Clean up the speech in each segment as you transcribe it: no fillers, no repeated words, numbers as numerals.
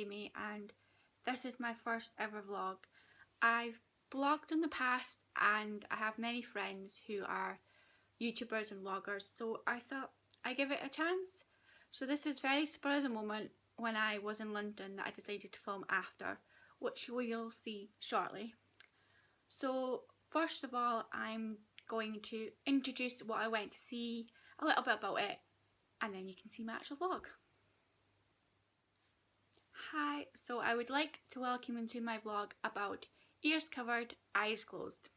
Amy and this is my first ever vlog. I've blogged in the past and I have many friends who are YouTubers and vloggers, so I thought I'd give it a chance. So this is very spur of the moment when I was in London that I decided to film after, which we'll see shortly. So first of all, I'm going to introduce what I went to see, a little bit about it, and then you can see my actual vlog. Hi, so I would like to welcome you into my vlog about ears covered, eyes closed.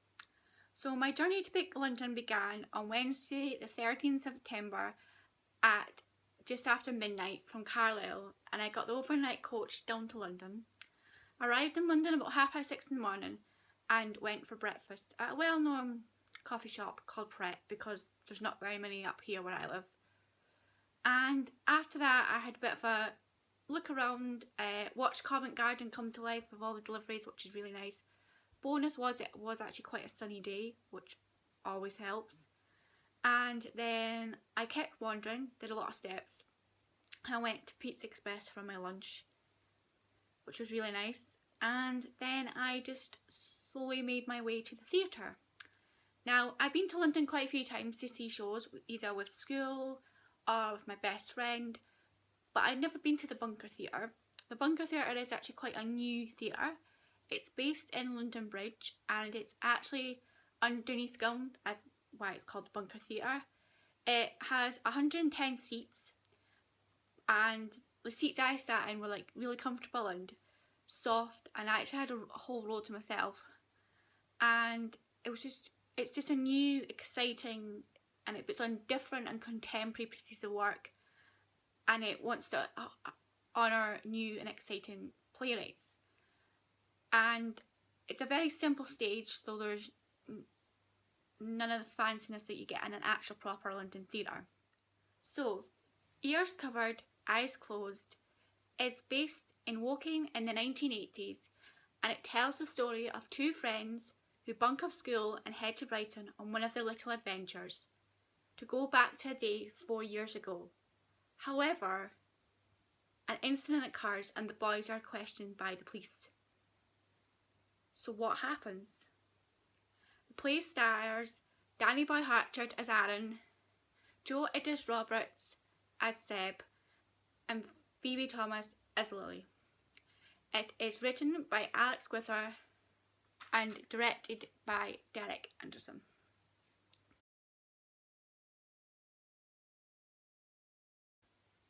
So my journey to London began on Wednesday the 13th of September at just after midnight from Carlisle, and I got the overnight coach down to London. I arrived in London about 6:30 in the morning and went for breakfast at a well-known coffee shop called Pret because there's not very many up here where I live. And after that I had a bit of a look around, watched Covent Garden come to life with all the deliveries, which is really nice. Bonus was it was actually quite a sunny day, which always helps. And then I kept wandering, did a lot of steps. I went to Pizza Express for my lunch, which was really nice. And then I just slowly made my way to the theatre. Now, I've been to London quite a few times to see shows, either with school or with my best friend, but I've never been to the Bunker Theatre. The Bunker Theatre is actually quite a new theatre. It's based in London Bridge and it's actually underneath ground, as why it's called the Bunker Theatre. It has 110 seats and the seats I sat in were like really comfortable and soft, and I actually had a whole row to myself, and it's just a new, exciting, and it puts on different and contemporary pieces of work, and it wants to honour new and exciting playwrights. And it's a very simple stage, so there's none of the fanciness that you get in an actual proper London theatre. So, Ears Covered, Eyes Closed is based in Woking in the 1980s, and it tells the story of two friends who bunk off school and head to Brighton on one of their little adventures to go back to a day 4 years ago. However, an incident occurs and the boys are questioned by the police. So what happens? The play stars Danny-Boy Hatchard as Aaron, Idris-Roberts as Seb, and Phoebe Thomas as Lily. It is written by Alex Gwither and directed by Derek Anderson.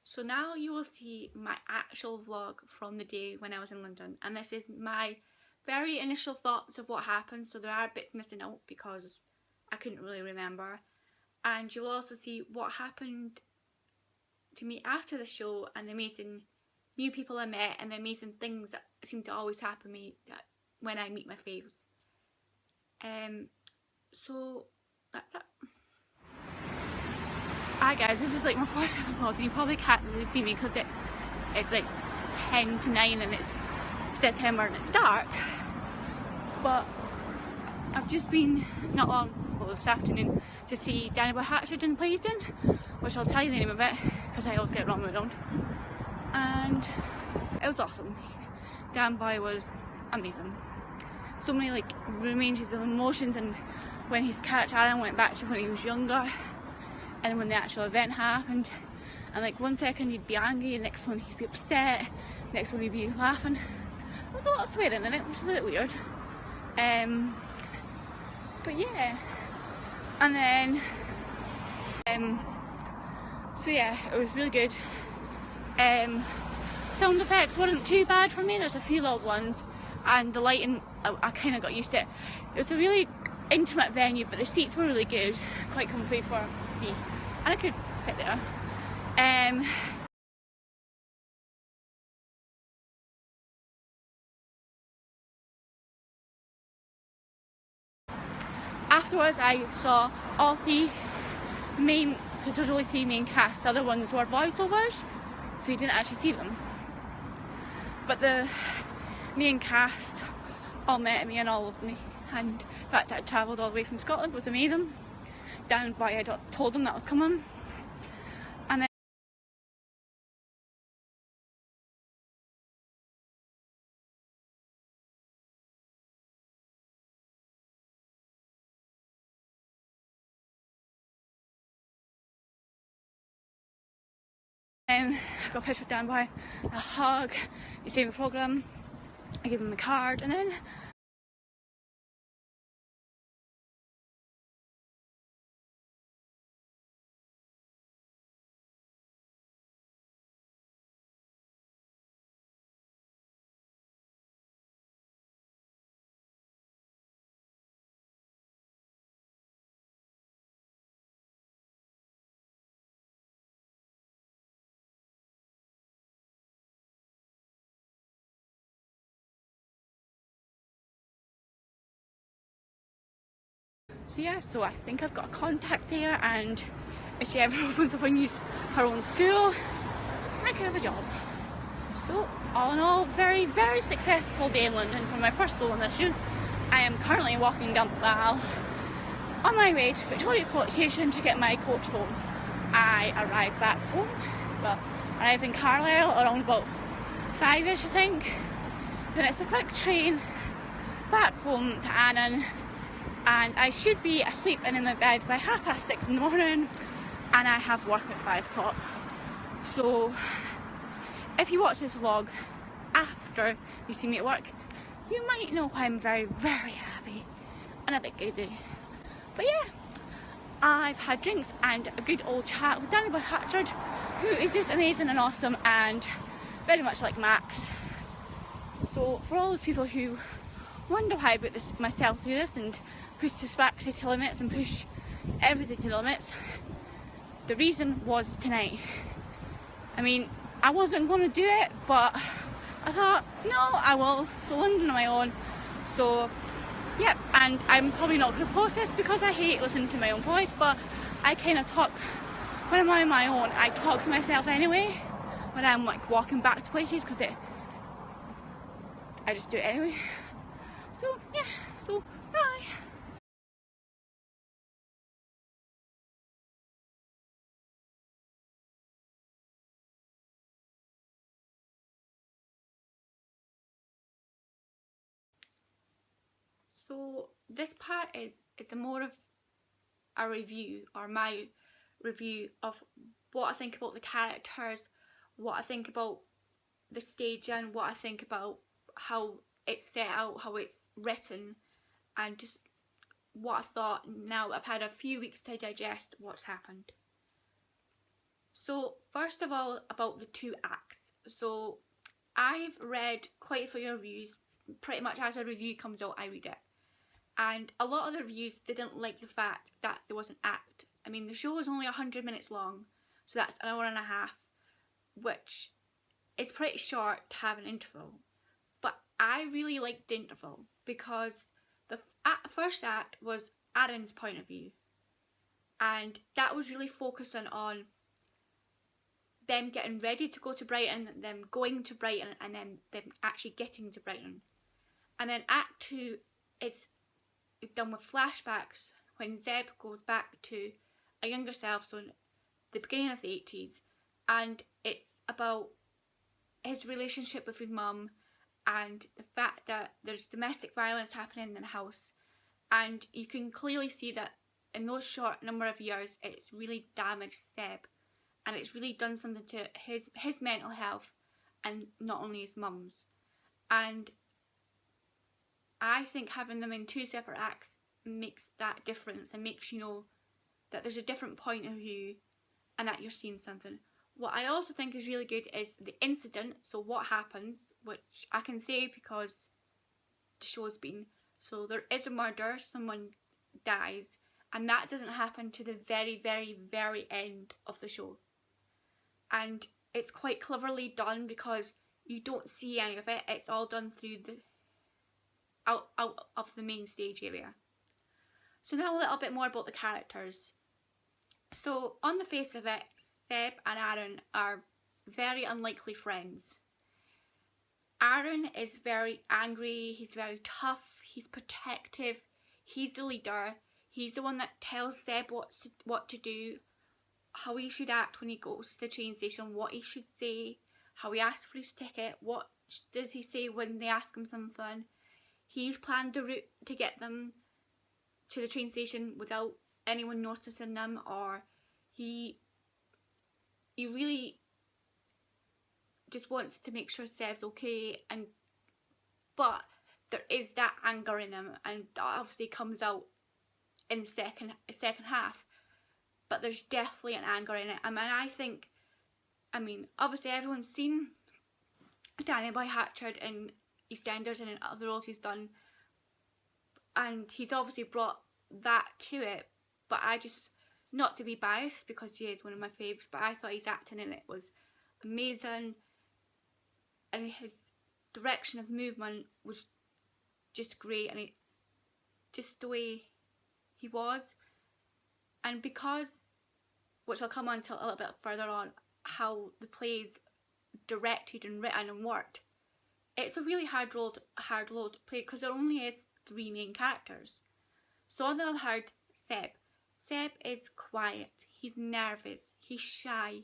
So now you will see my actual vlog from the day when I was in London, and this is my very initial thoughts of what happened, so there are bits missing out because I couldn't really remember. And you'll also see what happened to me after the show and the amazing new people I met and the amazing things that seem to always happen to me when I meet my faves. So that's it. Hi guys, this is like my first ever vlog and you probably can't really see me because it's like 10 to 9 and it's September and it's dark. But I've just been not long, well this afternoon, to see Danny-Boy Hatchard in Playsden, which I'll tell you the name of it because I always get it wrong when I don't. And it was awesome. Danny-Boy was amazing. So many like ranges of emotions, and when his character Aaron went back to when he was younger, and when the actual event happened, and like 1 second he'd be angry, the next one he'd be upset, next one he'd be laughing. There was a lot of swearing in it, which was a bit weird. But yeah, and then so yeah, it was really good. Sound effects weren't too bad for me. There's a few little ones, and the lighting I kind of got used to it. It was a really intimate venue, but the seats were really good, quite comfy for me, and I could fit there. Afterwards I saw all three main, because there's only 3 main casts, the other ones were voiceovers, so you didn't actually see them. But the main cast all met me and all loved me, and the fact that I travelled all the way from Scotland was amazing. Danny-Boy, I told them that was coming. And then I got a picture with Danny-Boy, a hug, he saved the programme, I gave him a card, and then so yeah, so I think I've got a contact there, and if she ever opens up and uses her own school, I could have a job. So all in all, very, very successful day in London for my first solo mission. I am currently walking down the aisle on my way to Victoria College Station to get my coach home. I arrived back home, well, arrived in Carlisle around about 5ish I think. Then it's a quick train back home to Annan, and I should be asleep and in my bed by 6:30 in the morning, and I have work at 5 o'clock. So if you watch this vlog after you see me at work, you might know why I'm very, very happy and a bit giddy. But yeah, I've had drinks and a good old chat with Danny-Boy Hatchard, who is just amazing and awesome and very much like Max. So for all those people who wonder why I put myself through this and push dyspraxia to limits and push everything to the limits, the reason was tonight. I mean, I wasn't going to do it, but I thought, no, I will. So London on my own. So yeah, and I'm probably not going to post this because I hate listening to my own voice, but I kind of talk, when I'm on my own, I talk to myself anyway, when I'm like walking back to places, because I just do it anyway. So yeah, so bye. So this part is a more of a review, or my review of what I think about the characters, what I think about the staging, what I think about how it's set out, how it's written, and just what I thought now that I've had a few weeks to digest what's happened. So first of all, about the 2 acts. So I've read quite a few reviews. Pretty much as a review comes out, I read it. And a lot of the reviews didn't like the fact that there was an act. I mean, the show is only 100 minutes long, so that's an hour and a half, which is pretty short to have an interval. But I really liked the interval because the first act was Aaron's point of view, and that was really focusing on them getting ready to go to Brighton, them going to Brighton, and then them actually getting to Brighton. And then Act 2 is done with flashbacks when Zeb goes back to a younger self, so in the beginning of the 80s, and it's about his relationship with his mum and the fact that there's domestic violence happening in the house, and you can clearly see that in those short number of years it's really damaged Zeb, and it's really done something to his mental health, and not only his mum's. And I think having them in 2 separate acts makes that difference and makes you know that there's a different point of view and that you're seeing something. What I also think is really good is the incident, so what happens, which I can say because the show's been. So there is a murder, someone dies, and that doesn't happen to the very, very, very end of the show. And it's quite cleverly done because you don't see any of it, it's all done through the out of the main stage area. So now a little bit more about the characters. So on the face of it, Seb and Aaron are very unlikely friends. Aaron is very angry, he's very tough, he's protective, he's the leader, he's the one that tells Seb what to do, how he should act when he goes to the train station, what he should say, how he asks for his ticket, what does he say when they ask him something. He's planned the route to get them to the train station without anyone noticing them, or he really just wants to make sure Seb's okay, but there is that anger in him, and that obviously comes out in the second half. But there's definitely an anger in it. I mean, obviously everyone's seen Danny-Boy Hatchard in EastEnders and in other roles he's done, and he's obviously brought that to it. But I just, not to be biased because he is one of my faves, but I thought his acting in it was amazing, and his direction of movement was just great, and just the way he was. And because, which I'll come on to a little bit further on, how the play's directed and written and worked, it's a really hard role to play because there only is 3 main characters. So on the other hand, Seb is quiet, he's nervous, he's shy,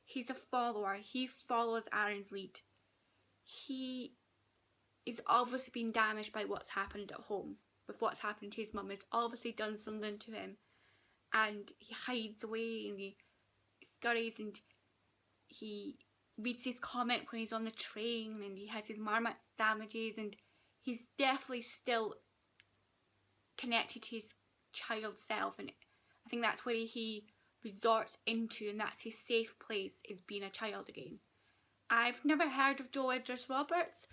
he's a follower, he follows Aaron's lead. He is obviously been damaged by what's happened at home, with what's happened to his mum. Has obviously done something to him, and he hides away and he scurries and he reads his comic when he's on the train, and he has his Marmite sandwiches, and he's definitely still connected to his child self, and I think that's where he resorts into, and that's his safe place, is being a child again. I've never heard of Idris-Roberts,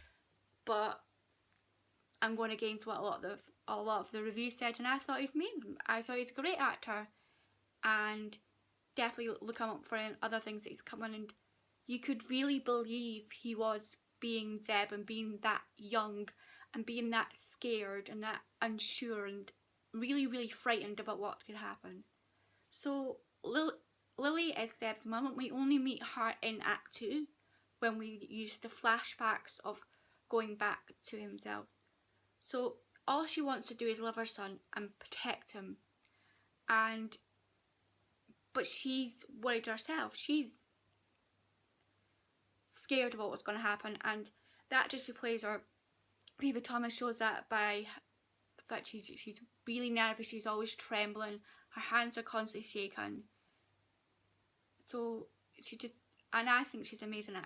but I'm going against what a lot of the reviews said, and I thought he's amazing. I thought he's a great actor, and definitely look him up for other things that he's come on, and you could really believe he was being Zeb and being that young and being that scared and that unsure and really, really frightened about what could happen. So Lily is Zeb's mum, and we only meet her in Act 2 when we use the flashbacks of going back to himself. So all she wants to do is love her son and protect him, but she's worried herself. She's scared about what's going to happen, and the actress who plays her, Phoebe Thomas, shows that by the fact she's really nervous, she's always trembling, her hands are constantly shaking. So and I think she's an amazing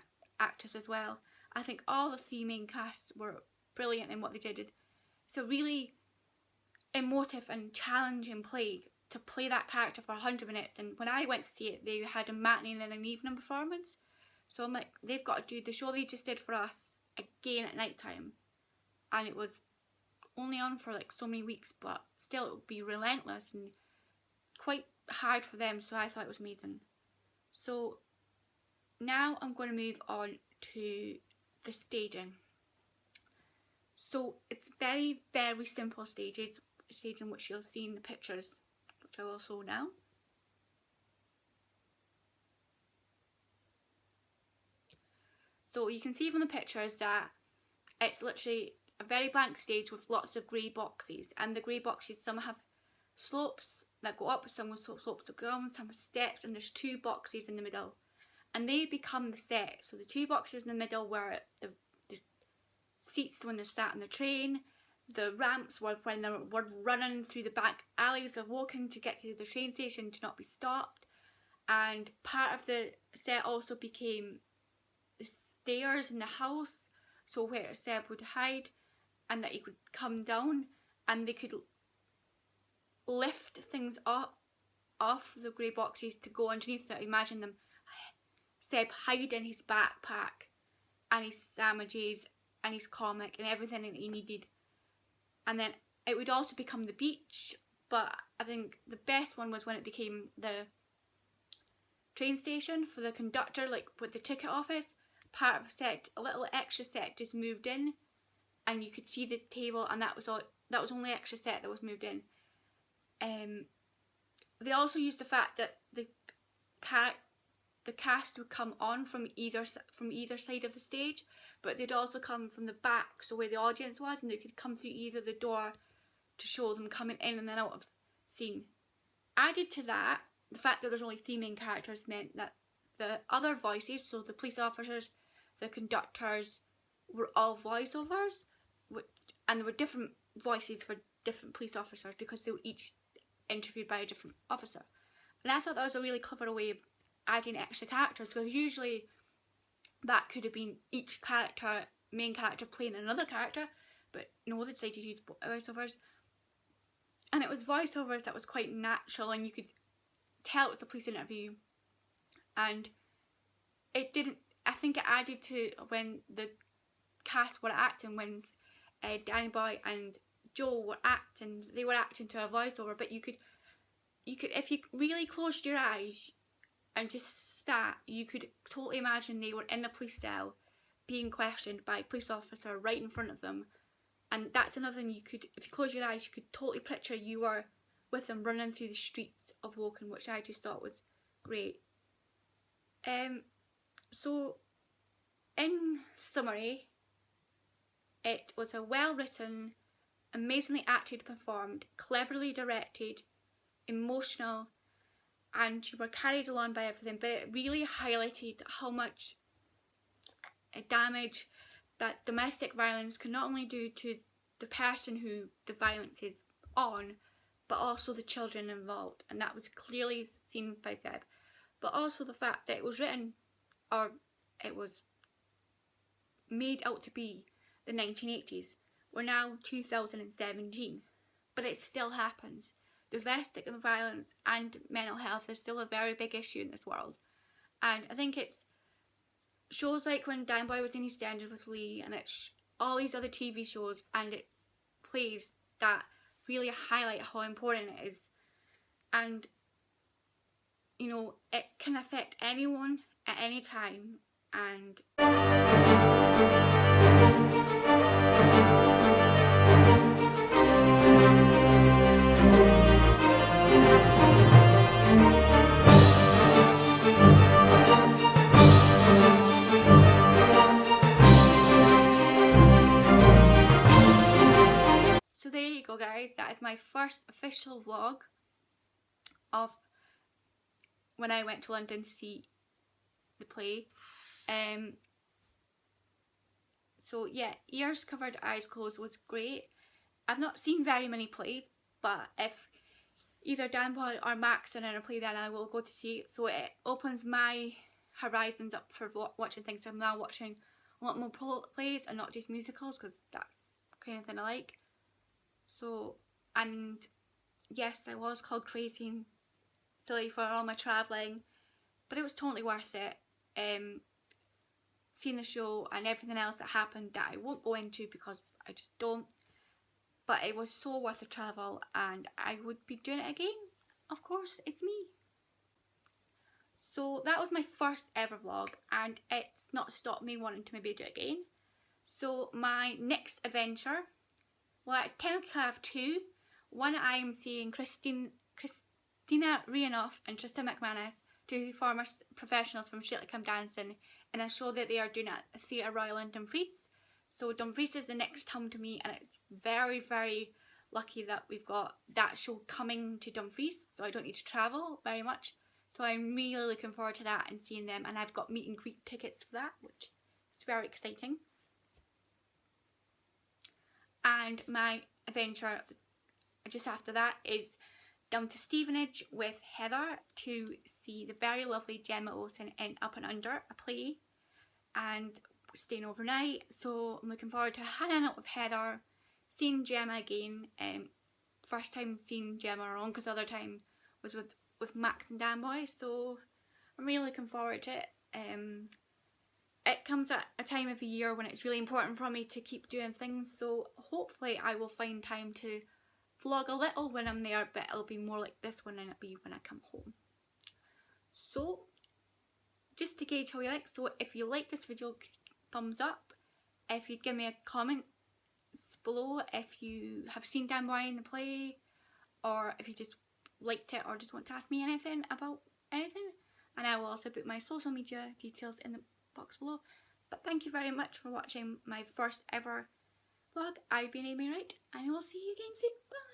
actress as well. I think all the 3 main casts were brilliant in what they did. It's a really emotive and challenging play to play that character for 100 minutes. And when I went to see it, they had a matinee and an evening performance. So I'm like, they've got to do the show they just did for us again at night time. And it was only on for like so many weeks, but still it would be relentless and quite hard for them. So I thought it was amazing. So now I'm going to move on to the staging. So it's very, very simple staging, which you'll see in the pictures, which I will show now. So you can see from the pictures that it's literally a very blank stage with lots of grey boxes, and the grey boxes, some have slopes that go up, some with slopes that go down, some with steps, and there's 2 boxes in the middle, and they become the set. So the 2 boxes in the middle were the seats when they're sat on the train, the ramps were when they were running through the back alleys of walking to get to the train station to not be stopped, and part of the set also became the stairs in the house, so where Seb would hide and that he could come down, and they could lift things up off the grey boxes to go underneath that. Imagine them, Seb hiding his backpack and his sandwiches and his comic and everything that he needed. And then it would also become the beach, but I think the best one was when it became the train station for the conductor, like with the ticket office. Part of a set, a little extra set just moved in, and you could see the table, and that was all. That was only extra set that was moved in. They also used the fact that the cast would come on from either side of the stage, but they'd also come from the back, so where the audience was, and they could come through either the door to show them coming in and then out of scene. Added to that, the fact that there's only 3 main characters meant that the other voices, so the police officers, the conductors, were all voiceovers, and there were different voices for different police officers because they were each interviewed by a different officer. And I thought that was a really clever way of adding extra characters, because usually that could have been each character, main character playing another character, but no, they decided to use voiceovers. And it was voiceovers that was quite natural, and you could tell it was a police interview. And it didn't, I think it added to when the cast were acting, when Danny-Boy and Joel were acting, they were acting to a voiceover, but you could, if you really closed your eyes and just sat, you could totally imagine they were in a police cell being questioned by a police officer right in front of them. And that's another thing, you could, if you close your eyes, you could totally picture you were with them running through the streets of Woking, which I just thought was great. So, in summary, it was a well-written, amazingly acted, performed, cleverly directed, emotional, and you were carried along by everything, but it really highlighted how much damage that domestic violence can not only do to the person who the violence is on, but also the children involved. And that was clearly seen by Zeb. But also the fact that it was written, or it was made out to be, the 1980s. We're now 2017, but it still happens. Domestic violence and mental health is still a very big issue in this world. And I think it's shows like when Danny-Boy was in EastEnders with Lee, and it's all these other TV shows, and it's plays that really highlight how important it is. And you know, it can affect anyone at any time. And so there you go, guys. That is my first official vlog of when I went to London to see the play. So yeah, Ears Covered, Eyes Closed was great. I've not seen very many plays, but if either Danny-Boy or Max are in a play, then I will go to see it. So it opens my horizons up for watching things. I'm now watching a lot more plays and not just musicals, because that's the kind of thing I like. So, and yes, I was called crazy and silly for all my travelling, but it was totally worth it. Seeing the show and everything else that happened that I won't go into because I just don't, but it was so worth the travel, and I would be doing it again. Of course, it's me. So that was my first ever vlog, and it's not stopped me wanting to maybe do it again. So my next adventure, well, I technically have two. One, I am seeing Christina Renouf and Tristan McManus, two former professionals from Strictly Come Dancing, in a show that they are doing at Theatre Royal in Dumfries. So Dumfries is the next home to me, and it's very, very lucky that we've got that show coming to Dumfries, so I don't need to travel very much. So I'm really looking forward to that and seeing them, and I've got meet and greet tickets for that, which is very exciting. And my adventure just after that is down to Stevenage with Heather to see the very lovely Gemma Olsen in Up and Under, a play, and staying overnight. So I'm looking forward to hanging out with Heather, seeing Gemma again. First time seeing Gemma alone, because the other time was with Max and Danny-Boy, so I'm really looking forward to it. It comes at a time of the year when it's really important for me to keep doing things, so hopefully I will find time to vlog a little when I'm there, but it'll be more like this one than it'll be when I come home. So just to gauge how you like, so if you like this video, thumbs up. If you'd give me a comment below if you have seen Danny-Boy in the play, or if you just liked it or just want to ask me anything about anything, and I will also put my social media details in the box below. But thank you very much for watching my first ever vlog. I've been Amy Wright, and I will see you again soon. Bye!